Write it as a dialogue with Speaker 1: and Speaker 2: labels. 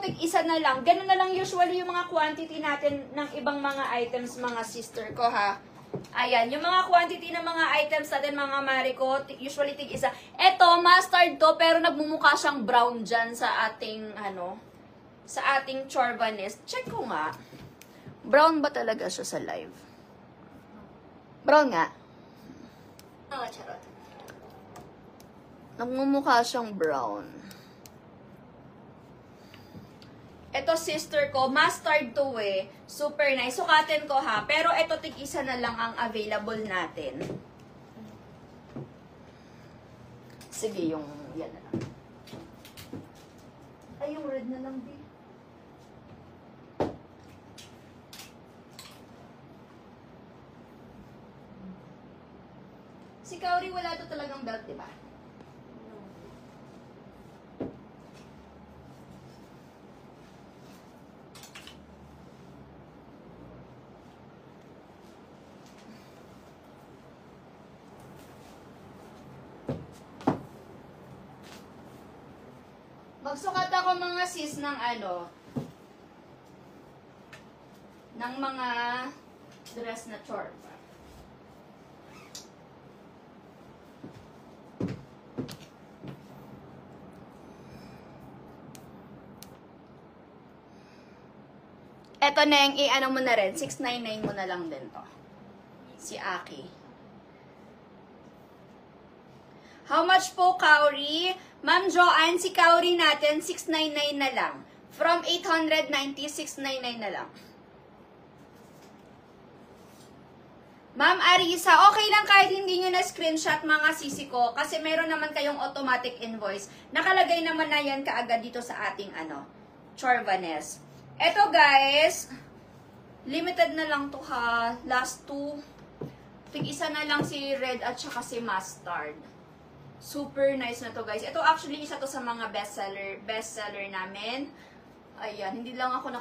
Speaker 1: tig-isa na lang. Ganun na lang usually yung mga quantity natin ng ibang mga items, mga sister ko, ha. Ayan, yung mga quantity ng mga items natin, mga Mariko, usually tig-isa. Eto, mustard to, pero nagmumukha siyang brown dyan sa ating, sa ating chorbanes. Check ko nga. Brown ba talaga siya sa live? Brown nga.
Speaker 2: Oo, charot.
Speaker 1: Nagmumukha siyang brown. Ito, sister ko, mustard to eh. Super nice. Sukatin ko ha. Pero ito, tig-isa na lang ang available natin. Sige, yung yan na lang. Ay, yung red na lang, di. Si Kaori, wala to talagang belt, di ba? Magsukat ako mga sis ng ng mga dress na chorba. Eto na yung i-ano mo na rin, 699 mo na lang din to. Si Aki. How much po, Kaori? Ma'am Joanne, si Kaori natin, 699 na lang. From 890, 699 na lang. Ma'am Arisa, okay lang kahit hindi nyo na screenshot mga sisi ko kasi meron naman kayong automatic invoice. Nakalagay naman na yan kaagad dito sa ating chorbanes. Eto guys, limited na lang to ha. Last two. Tig-isa na lang si red at saka si mustard. Super nice na to guys. Ito actually isa to sa mga bestseller namin. Ayan, hindi lang ako